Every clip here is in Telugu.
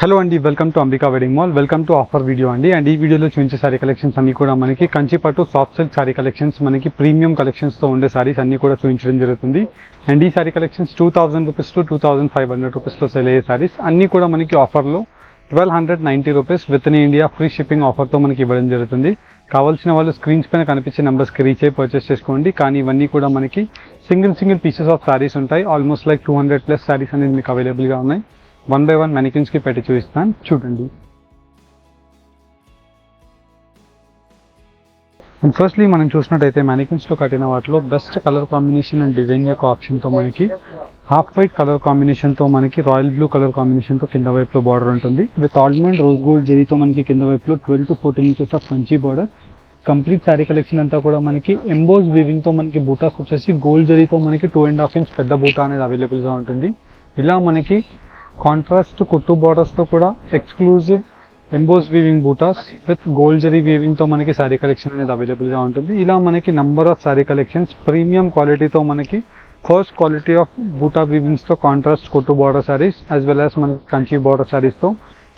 హలో అండి, welcome to Ambika wedding mall. Welcome to offer video అండి. అండ్ ఈ వీడియోలో చూపించే సారీ కలెక్షన్స్ అన్ని కూడా మనకి కంచి పట్టు సాఫ్ట్ సిల్క్ సారీ కలెక్షన్స్, మనకి ప్రీమియం కలెక్షన్స్తో ఉండే సారీస్ అన్ని కూడా చూపించడం జరుగుతుంది. అండ్ ఈ సారీ కలెక్షన్స్ 2000 రూపీస్ టు 2500 రూపీస్లో సెల్ అయ్యే సారీస్ అన్ని కూడా మనకి ఆఫర్లో 1290 rupees within India free shipping ఆఫర్తో మనకి ఇవ్వడం జరుగుతుంది. కావాల్సిన వాళ్ళు స్క్రీన్స్ పైన కనిపించే నెంబర్స్కి రీచ్ అయ్యి పర్చేస్ చేసుకోండి. కానీ ఇవన్నీ కూడా మనకి సింగిల్ పీసెస్ ఆఫ్ సారీస్ ఉంటాయి. ఆల్మోస్ట్ లైక్ 200+ సారీస్ అనేది మీకు అవైలబుల్గా ఉన్నాయి. 1 by 1 మెనికిన్స్కి పెట్టి చూపిస్తాను, చూడండి. అండ్ ఫస్ట్లీ మనం చూసినట్టయితే మ్యానికిన్స్లో కట్టిన వాటిలో best colour combination and design యొక్క ఆప్షన్తో మనకి హాఫ్ వైట్ కలర్ కాంబినేషన్తో మనకి రాయల్ బ్లూ కలర్ కాంబినేషన్తో కింద వైపులో బార్డర్ ఉంటుంది. విత్ ఆల్మండ్ రోజ్ గోల్డ్ జెరీతో మనకి కింద వైపులో 12 to 14 inches of Kanchi border. Complete sari collection అంతా కూడా మనకి ఎంబోస్ వీవింగ్తో మనకి బూటాస్ వచ్చేసి గోల్డ్ జరీతో మనకి 2.5 inch పెద్ద బూటా అనేది అవైలబుల్గా ఉంటుంది. ఇలా మనకి కాంట్రాస్ట్ కుట్టు బార్డర్స్తో కూడా exclusive emboss weaving butas with gold zari వీవింగ్తో మనకి శారీ కలెక్షన్ అనేది అవైలబుల్గా ఉంటుంది. ఇలా మనకి number of sari collections premium క్వాలిటీతో మనకి ఫస్ట్ క్వాలిటీ ఆఫ్ బూటా వీవింగ్స్తో కాంట్రాస్ట్ కుట్టు border saris as well as మనకి కంచి బార్డర్ శారీస్తో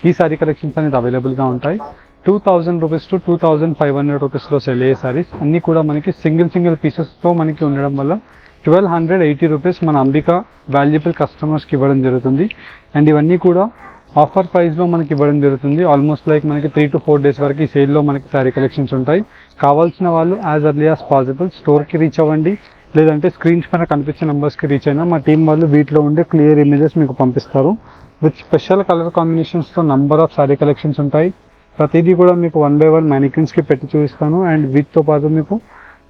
ఈ శారీ కలెక్షన్స్ అనేది అవైలబుల్గా ఉంటాయి. 2000 రూపీస్ టు 2500 రూపీస్లో సెల్ అయ్యే శారీస్ అన్నీ కూడా మనకి సింగిల్ పీసెస్తో మనకి ఉండడం వల్ల 1280 రూపీస్ మన అంబికా వాల్యుబుల్ కస్టమర్స్కి ఇవ్వడం జరుగుతుంది. అండ్ ఇవన్నీ కూడా ఆఫర్ ప్రైస్లో మనకి ఇవ్వడం జరుగుతుంది. ఆల్మోస్ట్ లైక్ మనకి 3 to 4 days వరకు ఈ సేల్లో మనకి శారీ కలెక్షన్స్ ఉంటాయి. కావాల్సిన వాళ్ళు యాజ్ ఎర్లీ యాజ్ పాసిబుల్ స్టోర్కి రీచ్ అవ్వండి, లేదంటే స్క్రీన్స్ పైన కనిపించే నెంబర్స్కి రీచ్ అయినా మా టీం వాళ్ళు వీటిలో ఉండే క్లియర్ ఇమేజెస్ మీకు పంపిస్తారు. విత్ స్పెషల్ కలర్ కాంబినేషన్స్తో నంబర్ ఆఫ్ శారీ కలెక్షన్స్ ఉంటాయి. ప్రతిదీ కూడా మీకు 1 by 1 మ్యానికిన్స్కి పెట్టి చూపిస్తాను. అండ్ వీటితో పాటు మీకు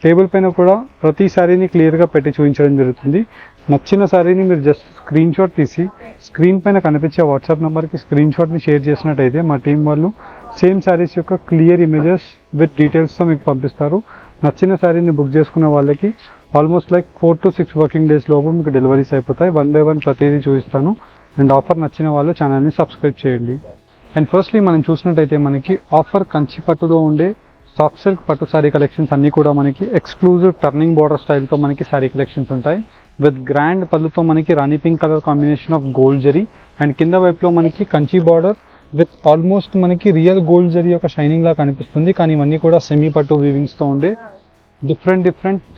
టేబుల్ పైన కూడా ప్రతి శారీని క్లియర్గా పెట్టి చూపించడం జరుగుతుంది. నచ్చిన శారీని మీరు జస్ట్ స్క్రీన్ షాట్ తీసి స్క్రీన్ పైన కనిపించే వాట్సాప్ నెంబర్కి స్క్రీన్ షాట్ని షేర్ చేసినట్టయితే మా టీం వాళ్ళు సేమ్ శారీస్ యొక్క క్లియర్ ఇమేజెస్ విత్ డీటెయిల్స్తో మీకు పంపిస్తారు. నచ్చిన శారీని బుక్ చేసుకున్న వాళ్ళకి almost like 4 to 6 working days లోపు మీకు డెలివరీస్ అయిపోతాయి. 1 by 1 ప్రతిదీ చూపిస్తాను. అండ్ ఆఫర్ నచ్చిన వాళ్ళు ఛానల్ని సబ్స్క్రైబ్ చేయండి. అండ్ ఫస్ట్లీ మనం చూసినట్టయితే మనకి ఆఫర్ కంచి పట్టులో ఉండే సాఫ్ట్ సిల్క్ పట్టు శారీ కలెక్షన్స్ అన్నీ కూడా మనకి ఎక్స్క్లూజివ్ టర్నింగ్ బార్డర్ స్టైల్తో మనకి శారీ కలెక్షన్స్ ఉంటాయి. విత్ గ్రాండ్ పళ్ళుతో మనకి rani pink colour combination of gold zari and కింద వైపులో మనకి కంచి బార్డర్ విత్ ఆల్మోస్ట్ మనకి రియల్ గోల్డ్ జరీ యొక్క షైనింగ్ లా కనిపిస్తుంది. కానీ ఇవన్నీ కూడా సెమీ పట్టు వీవింగ్స్తో ఉండే డిఫరెంట్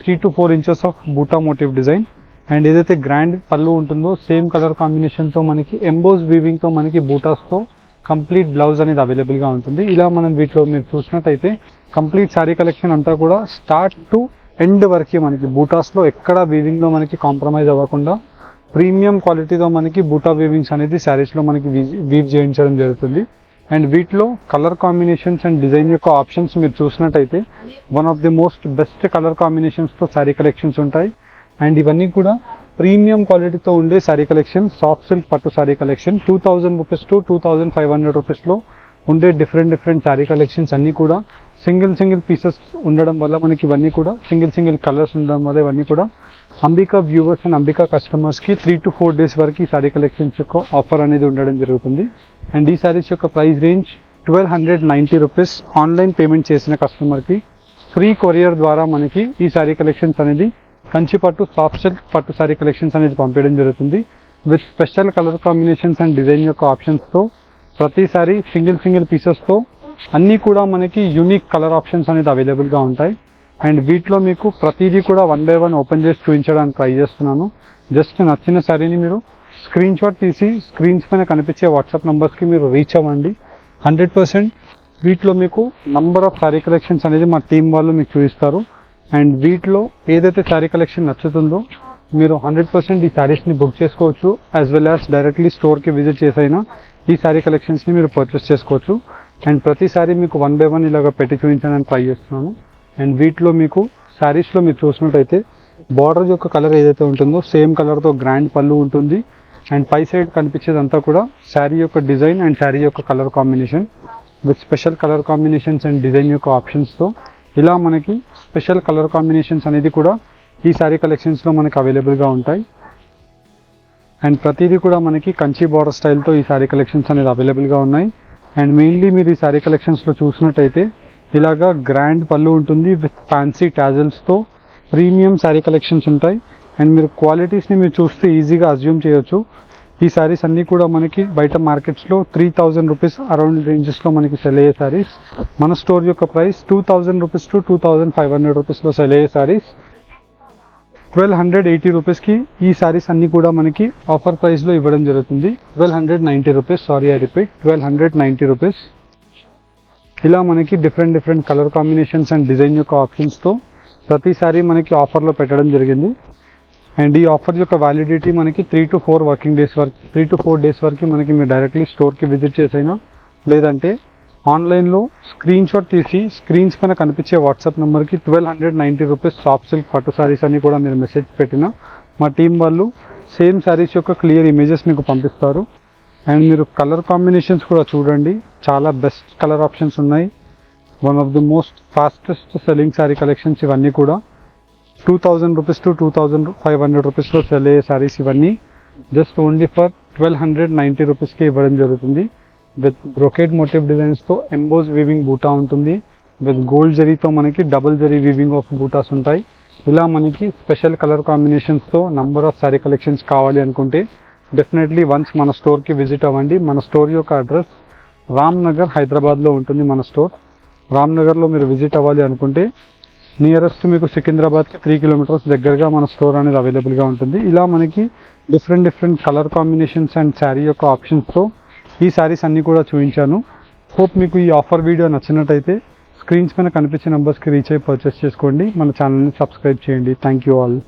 3 to 4 inches ఆఫ్ బూటా మోటివ్ డిజైన్. అండ్ ఏదైతే గ్రాండ్ పళ్ళు ఉంటుందో సేమ్ కలర్ కాంబినేషన్తో మనకి ఎంబోస్ వీవింగ్తో మనకి బూటాస్తో కంప్లీట్ బ్లౌజ్ అనేది అవైలబుల్గా ఉంటుంది. ఇలా మనం వీటిలో మీరు చూసినట్టయితే కంప్లీట్ శారీ కలెక్షన్ అంతా కూడా స్టార్ట్ టు ఎండ్ వరకు మనకి బూటాస్లో ఎక్కడ వీవింగ్లో మనకి కాంప్రమైజ్ అవ్వకుండా ప్రీమియం క్వాలిటీతో మనకి బూటా వీవింగ్స్ అనేది శారీస్లో మనకి వీవ్ చేయించడం జరుగుతుంది. అండ్ వీటిలో కలర్ కాంబినేషన్స్ అండ్ డిజైన్ యొక్క ఆప్షన్స్ మీరు చూసినట్టయితే one of the most best colour కాంబినేషన్స్తో శారీ కలెక్షన్స్ ఉంటాయి. అండ్ ఇవన్నీ కూడా ప్రీమియం క్వాలిటీతో ఉండే శారీ కలెక్షన్ సాఫ్ట్ సిల్క్ పట్టు శారీ కలెక్షన్ 2000 రూపీస్ టు 2500 రూపీస్లో ఉండే డిఫరెంట్ శారీ కలెక్షన్స్ అన్నీ కూడా సింగిల్ పీసెస్ ఉండడం వల్ల మనకి ఇవన్నీ కూడా సింగిల్ కలర్స్ ఉండడం వల్ల ఇవన్నీ కూడా అంబికా వ్యూవర్స్ అండ్ అంబికా కస్టమర్స్కి 3 to 4 days వరకు ఈ శారీ కలెక్షన్స్ యొక్క ఆఫర్ అనేది ఉండడం జరుగుతుంది. అండ్ ఈ శారీస్ యొక్క price range 1290 rupees. Online payment చేసిన కస్టమర్కి ఫ్రీ కొరియర్ ద్వారా మనకి ఈ శారీ కలెక్షన్స్ అనేది కంచి పట్టు సాఫ్ట్ సిల్క్ పట్టు శారీ కలెక్షన్స్ అనేది పంపించడం జరుగుతుంది. With special colour combinations and design యొక్క ఆప్షన్స్తో ప్రతిసారి సింగిల్ పీసెస్తో అన్నీ కూడా మనకి యూనిక్ కలర్ ఆప్షన్స్ అనేది అవైలబుల్గా ఉంటాయి. అండ్ వీటిలో మీకు ప్రతిదీ కూడా 1 by 1 ఓపెన్ చేసి చూపించడానికి ట్రై చేస్తున్నాను. జస్ట్ నచ్చిన శారీని మీరు స్క్రీన్ షాట్ తీసి స్క్రీన్స్ పైన కనిపించే వాట్సాప్ నెంబర్స్కి మీరు రీచ్ అవ్వండి. 100% వీటిలో మీకు నంబర్ ఆఫ్ శారీ కలెక్షన్స్ అనేది మా టీం వాళ్ళు మీకు చూపిస్తారు. అండ్ వీటిలో ఏదైతే శారీ కలెక్షన్ నచ్చుతుందో మీరు 100% ఈ శారీస్ని బుక్ చేసుకోవచ్చు. యాజ్ వెల్ యాజ్ డైరెక్ట్లీ స్టోర్కి విజిట్ చేసైనా ఈ శారీ కలెక్షన్స్ని మీరు పర్చేస్ చేసుకోవచ్చు. అండ్ ప్రతిసారి మీకు 1 by 1 ఇలాగ పెట్టి చూపించడానికి ట్రై చేస్తున్నాను. అండ్ వీటిలో మీకు శారీస్లో మీరు చూసినట్టయితే బార్డర్ యొక్క కలర్ ఏదైతే ఉంటుందో సేమ్ కలర్తో గ్రాండ్ పళ్ళు ఉంటుంది. అండ్ పై సైడ్ కనిపించేదంతా కూడా శారీ యొక్క డిజైన్ అండ్ శారీ యొక్క colour combination with special colour combinations and design యొక్క ఆప్షన్స్తో ఇలా మనకి స్పెషల్ కలర్ కాంబినేషన్స్ అనేది కూడా ఈ శారీ కలెక్షన్స్లో మనకి అవైలబుల్గా ఉంటాయి. అండ్ ప్రతిదీ కూడా మనకి కంచి బార్డర్ స్టైల్తో ఈ శారీ కలెక్షన్స్ అనేది అవైలబుల్గా ఉన్నాయి. అండ్ మెయిన్లీ మీరు ఈ శారీ కలెక్షన్స్లో చూసినట్టయితే ఇలాగా గ్రాండ్ పళ్ళు ఉంటుంది విత్ ఫ్యాన్సీ టాజల్స్తో ప్రీమియం శారీ కలెక్షన్స్ ఉంటాయి. అండ్ మీరు క్వాలిటీస్ని మీరు చూస్తే ఈజీగా అజ్యూమ్ చేయొచ్చు. ఈ శారీస్ అన్నీ కూడా మనకి బయట మార్కెట్స్లో 3000 రూపీస్ అరౌండ్ రేంజెస్లో మనకి సెల్ అయ్యే శారీస్. మన స్టోర్ యొక్క ప్రైస్ 2000 రూపీస్ టు 2500 రూపీస్లో సెల్ అయ్యే శారీస్. 1280 రూపీస్కి ఈ శారీస్ అన్నీ కూడా మనకి ఆఫర్ ప్రైస్లో ఇవ్వడం జరుగుతుంది. 1290 rupees, sorry I repeat, 1290 rupees. ఇలా మనకి different colour combinations and design యొక్క ఆప్షన్స్తో ప్రతిసారి మనకి ఆఫర్లో పెట్టడం జరిగింది. అండ్ ఈ ఆఫర్ యొక్క వ్యాలిడిటీ మనకి 3 to 4 వర్కింగ్ డేస్ వరకు, 3 to 4 డేస్ వరకు మనకి మీరు డైరెక్ట్లీ స్టోర్కి విజిట్ చేసైనా, లేదంటే ఆన్లైన్లో స్క్రీన్ షాట్ తీసి స్క్రీన్స్ పైన కనిపించే వాట్సాప్ నెంబర్కి 1290 రూపీస్ సాఫ్ట్ సిల్క్ పట్టు శారీస్ అని కూడా మీరు మెసేజ్ పెట్టినా మా టీం వాళ్ళు సేమ్ శారీస్ యొక్క క్లియర్ ఇమేజెస్ మీకు పంపిస్తారు. అండ్ మీరు కలర్ కాంబినేషన్స్ కూడా చూడండి, చాలా బెస్ట్ కలర్ ఆప్షన్స్ ఉన్నాయి. One of the most fastest selling sari collections ఇవన్నీ కూడా. 2000 రూపీస్ టు 2500 రూపీస్లో సెల్ అయ్యే శారీస్ ఇవన్నీ జస్ట్ ఓన్లీ ఫర్ 1290 రూపీస్కి ఇవ్వడం జరుగుతుంది. విత్ బ్రొకేడ్ మోటివ్ డిజైన్స్తో ఎంబోస్ వీవింగ్ బూటా ఉంటుంది. విత్ గోల్డ్ జరీతో మనకి double zari weaving of butas ఉంటాయి. ఇలా మనకి స్పెషల్ కలర్ కాంబినేషన్స్తో నంబర్ ఆఫ్ శారీ కలెక్షన్స్ కావాలి అనుకుంటే డెఫినెట్లీ వన్స్ మన స్టోర్కి విజిట్ అవ్వండి. మన స్టోర్ యొక్క అడ్రస్ రామ్నగర్, హైదరాబాద్లో ఉంటుంది మన స్టోర్. రామ్నగర్లో మీరు విజిట్ అవ్వాలి అనుకుంటే నియరెస్ట్ మీకు సికింద్రాబాద్కి 3 kilometers దగ్గరగా మన స్టోర్ అనేది అవైలబుల్గా ఉంటుంది. ఇలా మనకి different colour combinations and sari యొక్క ఆప్షన్స్తో ఈ శారీస్ అన్నీ కూడా చూపించాను. హోప్ మీకు ఈ ఆఫర్ వీడియో నచ్చినట్టయితే స్క్రీన్స్ పైన కనిపించే నెంబర్స్కి రీచ్ అయ్యి పర్చేస్ చేసుకోండి. మన ఛానల్ని సబ్స్క్రైబ్ చేయండి. Thank you all.